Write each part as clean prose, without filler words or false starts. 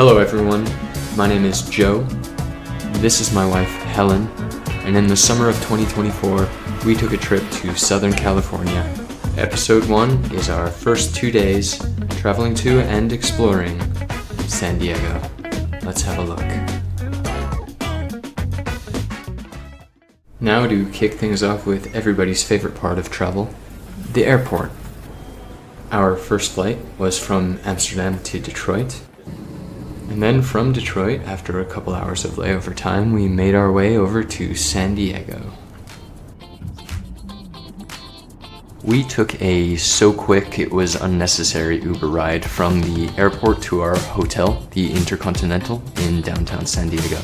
Hello everyone, my name is Joe. This is my wife Helen, and in the summer of 2024, we took a trip to Southern California. Episode 1 is our first 2 days traveling to and exploring San Diego. Let's have a look. Now to kick things off with everybody's favorite part of travel, the airport. Our first flight was from Amsterdam to Detroit. And then from Detroit, after a couple hours of layover time, we made our way over to San Diego. We took a so quick it was unnecessary Uber ride from the airport to our hotel, the Intercontinental, in downtown San Diego.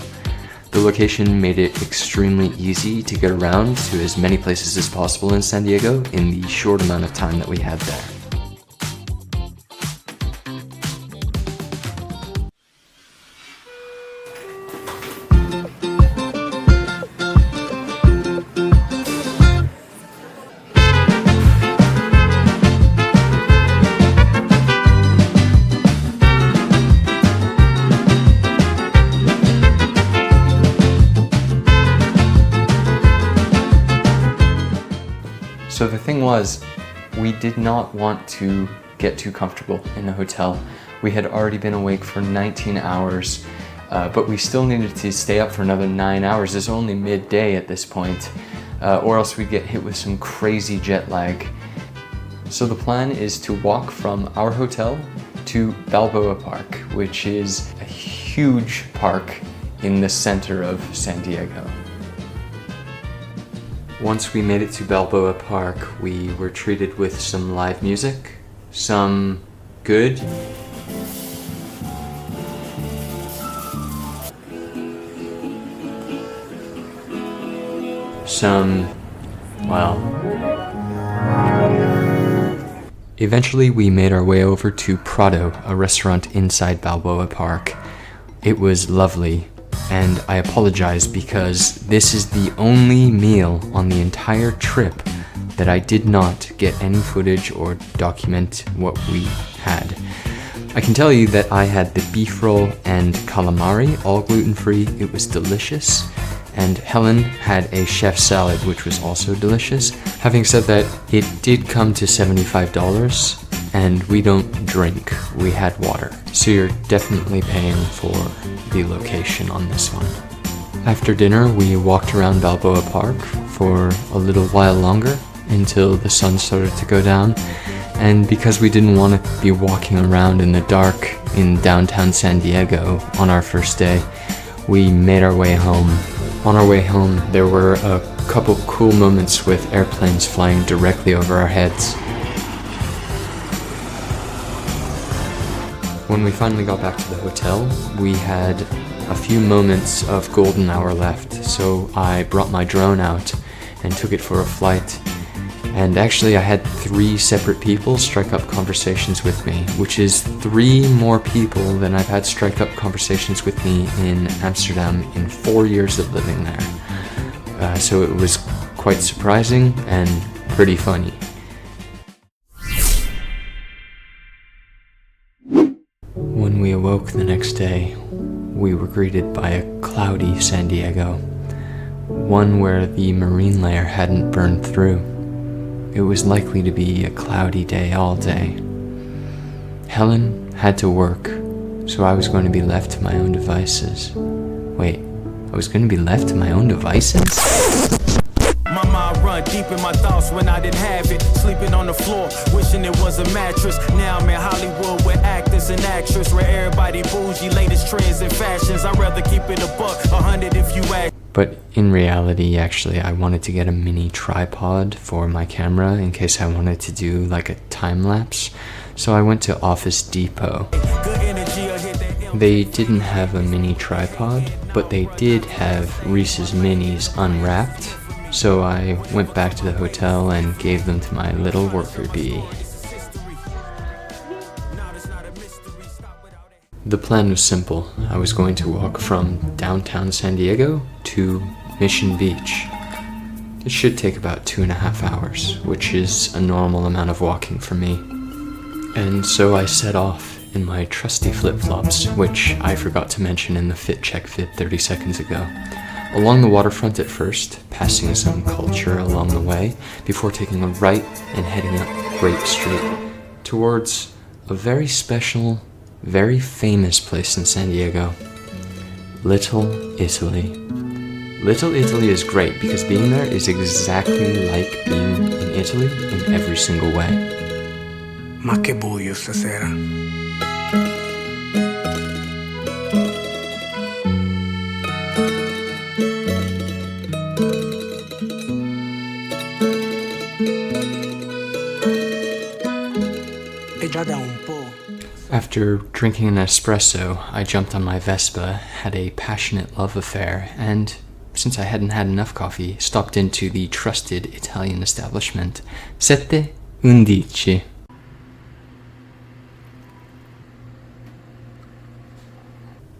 The location made it extremely easy to get around to as many places as possible in San Diego in the short amount of time that we had there. So the thing was, we did not want to get too comfortable in the hotel. We had already been awake for 19 hours, but we still needed to stay up for another 9 hours. It's only midday at this point, or else we'd get hit with some crazy jet lag. So the plan is to walk from our hotel to Balboa Park, which is a huge park in the center of San Diego. Once we made it to Balboa Park, we were treated with some live music, some good, some, well. Eventually we made our way over to Prado, a restaurant inside Balboa Park. It was lovely. And I apologize because this is the only meal on the entire trip that I did not get any footage or document what we had. I can tell you that I had the beef roll and calamari, all gluten-free. It was delicious. And Helen had a chef salad, which was also delicious. Having said that, it did come to $75. And we don't drink, we had water. So you're definitely paying for the location on this one. After dinner, we walked around Balboa Park for a little while longer until the sun started to go down. And because we didn't want to be walking around in the dark in downtown San Diego on our first day, we made our way home. On our way home, there were a couple cool moments with airplanes flying directly over our heads. When we finally got back to the hotel, we had a few moments of golden hour left, so I brought my drone out and took it for a flight. And actually I had 3 separate people strike up conversations with me, which is 3 more people than I've had strike up conversations with me in Amsterdam in 4 years of living there. So it was quite surprising and pretty funny. When we awoke the next day, we were greeted by a cloudy San Diego, one where the marine layer hadn't burned through. It was likely to be a cloudy day all day. Helen had to work, so I was going to be left to my own devices. Wait, I was going to be left to my own devices? My mind run deep in my thoughts when I didn't have it. Sleeping on the floor, wishing it was a mattress. Now I'm in Hollywood with actors and actresses, where everybody bougie, latest trends and fashions. I'd rather keep it a buck, 100 if you ask. But in reality, actually, I wanted to get a mini tripod for my camera in case I wanted to do like a time lapse. So I went to Office Depot. They didn't have a mini tripod, but they did have Reese's Minis unwrapped. So I went back to the hotel and gave them to my little worker bee. The plan was simple. I was going to walk from downtown San Diego to Mission Beach. It should take about 2.5 hours, which is a normal amount of walking for me. And so I set off and my trusty flip-flops, which I forgot to mention in the fit check vid 30 seconds ago. Along the waterfront at first, passing some culture along the way, before taking a right and heading up Grape Street towards a very special, very famous place in San Diego, Little Italy. Little Italy is great because being there is exactly like being in Italy in every single way. Ma che buio stasera. After drinking an espresso, I jumped on my Vespa, had a passionate love affair, and since I hadn't had enough coffee, stopped into the trusted Italian establishment, Sette Undici.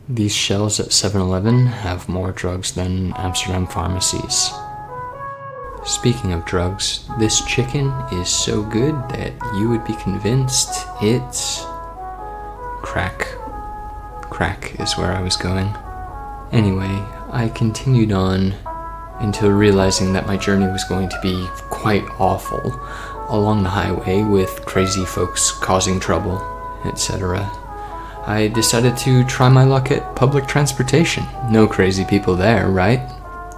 These shelves at 7-Eleven have more drugs than Amsterdam pharmacies. Speaking of drugs, this chicken is so good that you would be convinced it's crack. Crack is where I was going. Anyway, I continued on until realizing that my journey was going to be quite awful along the highway with crazy folks causing trouble, etc. I decided to try my luck at public transportation. No crazy people there, right?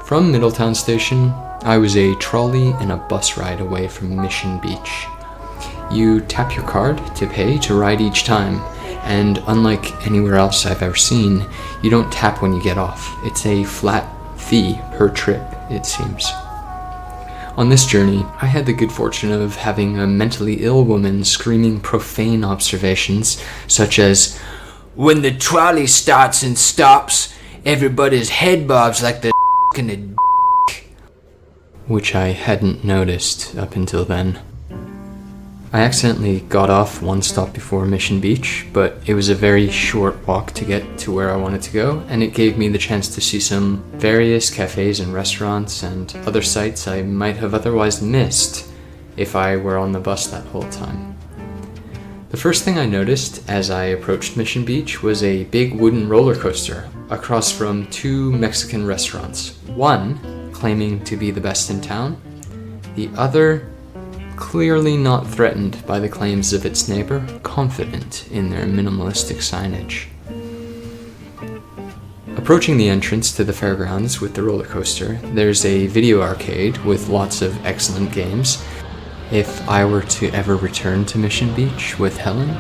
From Middletown Station, I was a trolley and a bus ride away from Mission Beach. You tap your card to pay to ride each time, and unlike anywhere else I've ever seen, you don't tap when you get off. It's a flat fee per trip, it seems. On this journey, I had the good fortune of having a mentally ill woman screaming profane observations, such as, "When the trolley starts and stops, everybody's head bobs like the in a dick," which I hadn't noticed up until then. I accidentally got off one stop before Mission Beach, but it was a very short walk to get to where I wanted to go, and it gave me the chance to see some various cafes and restaurants and other sights I might have otherwise missed if I were on the bus that whole time. The first thing I noticed as I approached Mission Beach was a big wooden roller coaster across from two Mexican restaurants, one claiming to be the best in town, the other clearly not threatened by the claims of its neighbor, confident in their minimalistic signage. Approaching the entrance to the fairgrounds with the roller coaster, there's a video arcade with lots of excellent games. If I were to ever return to Mission Beach with Helen,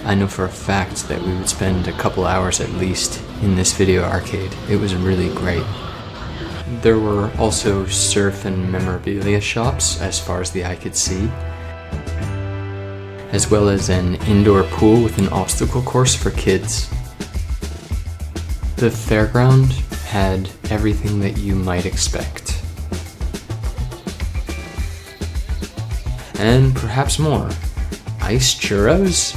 I know for a fact that we would spend a couple hours at least in this video arcade. It was really great. There were also surf and memorabilia shops as far as the eye could see, as well as an indoor pool with an obstacle course for kids. The fairground had everything that you might expect. And perhaps more. Ice churros?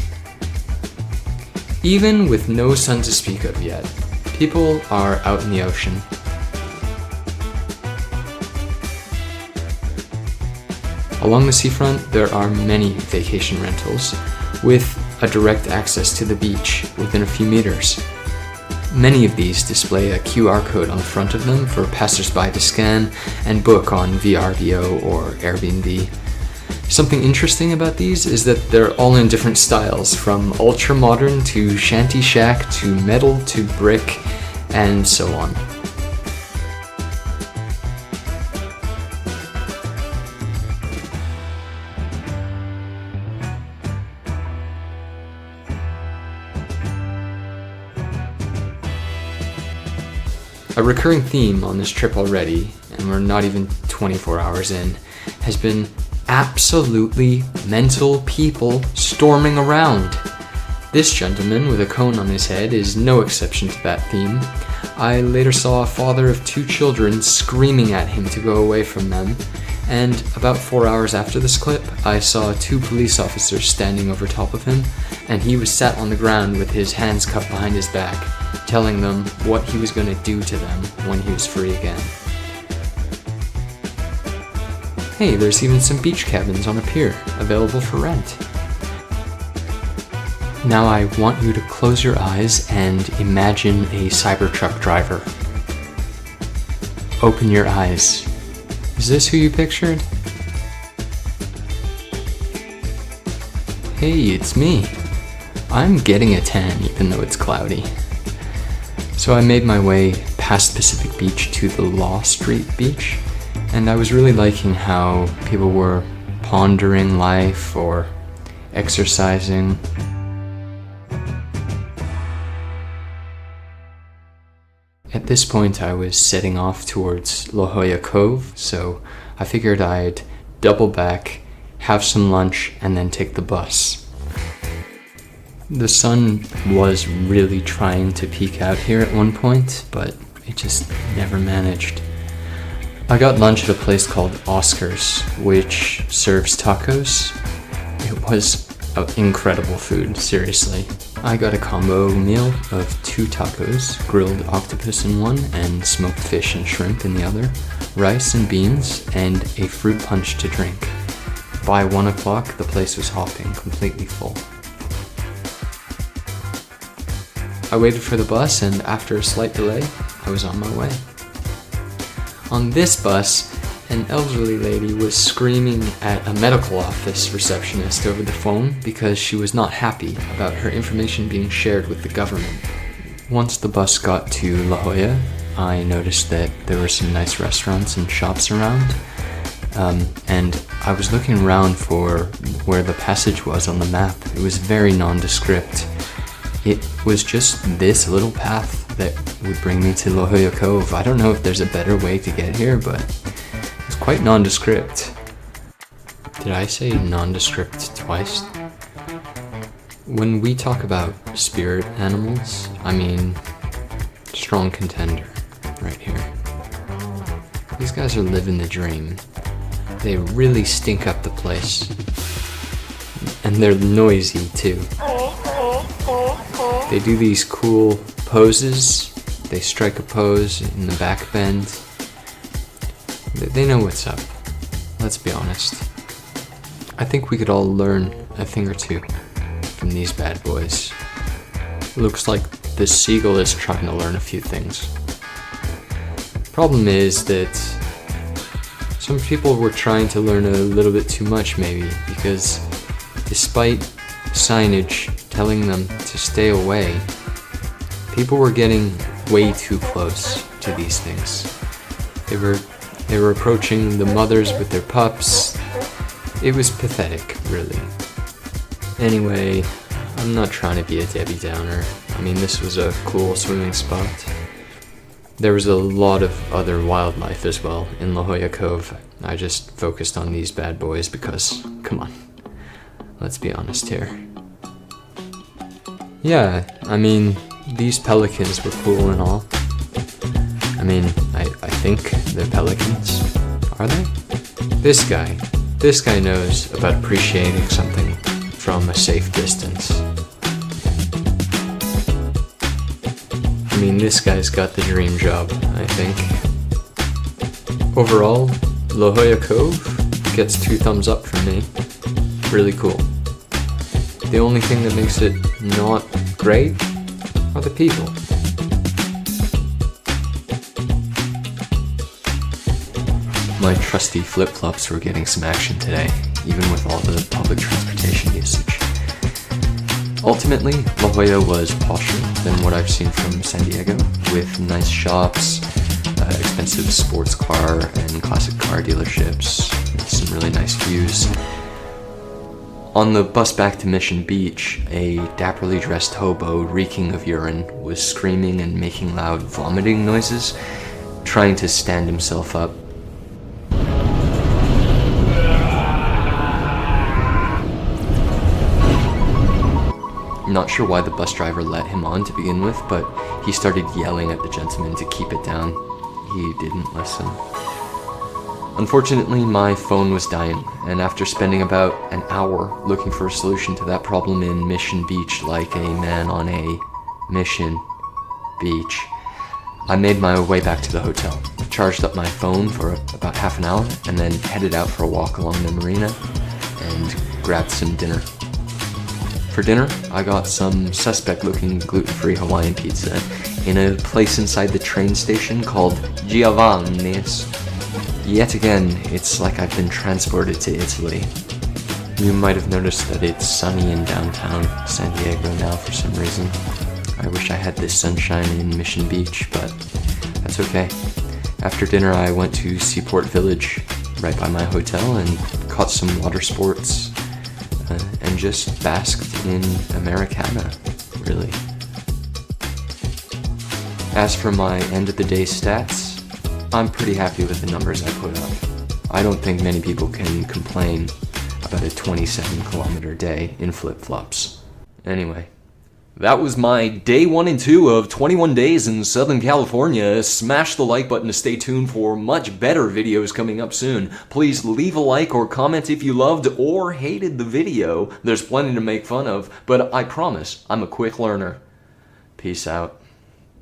Even with no sun to speak of yet, people are out in the ocean. Along the seafront, there are many vacation rentals, with a direct access to the beach within a few meters. Many of these display a QR code on the front of them for passersby to scan and book on VRBO or Airbnb. Something interesting about these is that they're all in different styles, from ultra-modern to shanty shack to metal to brick, and so on. A recurring theme on this trip already, and we're not even 24 hours in, has been absolutely mental people storming around. This gentleman with a cone on his head is no exception to that theme. I later saw a father of 2 children screaming at him to go away from them, and about 4 hours after this clip, I saw 2 police officers standing over top of him, and he was sat on the ground with his hands cupped behind his back, telling them what he was going to do to them when he was free again. Hey, there's even some beach cabins on a pier, available for rent. Now I want you to close your eyes and imagine a Cybertruck driver. Open your eyes. Is this who you pictured? Hey, it's me. I'm getting a tan even though it's cloudy. So I made my way past Pacific Beach to the Law Street Beach, and I was really liking how people were pondering life or exercising. At this point, I was setting off towards La Jolla Cove, so I figured I'd double back, have some lunch, and then take the bus. The sun was really trying to peek out here at one point, but it just never managed. I got lunch at a place called Oscar's, which serves tacos. It was incredible food, seriously. I got a combo meal of 2 tacos, grilled octopus in one and smoked fish and shrimp in the other, rice and beans, and a fruit punch to drink. By 1 o'clock, the place was hopping, completely full. I waited for the bus, and after a slight delay, I was on my way. On this bus, an elderly lady was screaming at a medical office receptionist over the phone because she was not happy about her information being shared with the government. Once the bus got to La Jolla, I noticed that there were some nice restaurants and shops around, and I was looking around for where the passage was on the map. It was very nondescript. It was just this little path that would bring me to La Jolla Cove. I don't know if there's a better way to get here, but it's quite nondescript. Did I say nondescript twice? When we talk about spirit animals, I mean strong contender right here. These guys are living the dream. They really stink up the place. And they're noisy too. They do these cool poses. They strike a pose in the back bend. They know what's up. Let's be honest. I think we could all learn a thing or two from these bad boys. Looks like this seagull is trying to learn a few things. Problem is that some people were trying to learn a little bit too much maybe, because despite signage telling them to stay away, people were getting way too close to these things. They were approaching the mothers with their pups. It was pathetic, really. Anyway, I'm not trying to be a Debbie Downer. I mean, this was a cool swimming spot. There was a lot of other wildlife as well in La Jolla Cove. I just focused on these bad boys because, come on, let's be honest here. Yeah, I mean, these pelicans were cool and all. I mean, I think they're pelicans. Are they? This guy knows about appreciating something from a safe distance. I mean, this guy's got the dream job, I think. Overall, La Jolla Cove gets 2 thumbs up from me. Really cool. The only thing that makes it not great are the people. My trusty flip-flops were getting some action today, even with all the public transportation usage. Ultimately, La Jolla was posher than what I've seen from San Diego, with nice shops, expensive sports car and classic car dealerships, and some really nice views. On the bus back to Mission Beach, a dapperly dressed hobo reeking of urine was screaming and making loud vomiting noises, trying to stand himself up. Not sure why the bus driver let him on to begin with, but he started yelling at the gentleman to keep it down. He didn't listen. Unfortunately, my phone was dying, and after spending about an hour looking for a solution to that problem in Mission Beach like a man on a mission beach, I made my way back to the hotel, charged up my phone for about half an hour, and then headed out for a walk along the marina and grabbed some dinner. For dinner, I got some suspect-looking gluten-free Hawaiian pizza in a place inside the train station called Giovanni's. Yet again, it's like I've been transported to Italy. You might have noticed that it's sunny in downtown San Diego now for some reason. I wish I had this sunshine in Mission Beach, but that's okay. After dinner, I went to Seaport Village, right by my hotel, and caught some water sports, and just basked in Americana, really. As for my end-of-the-day stats, I'm pretty happy with the numbers I put up. I don't think many people can complain about a 27-kilometer day in flip-flops. Anyway, that was my day 1 and 2 of 21 days in Southern California. Smash the like button to stay tuned for much better videos coming up soon. Please leave a like or comment if you loved or hated the video. There's plenty to make fun of, but I promise I'm a quick learner. Peace out.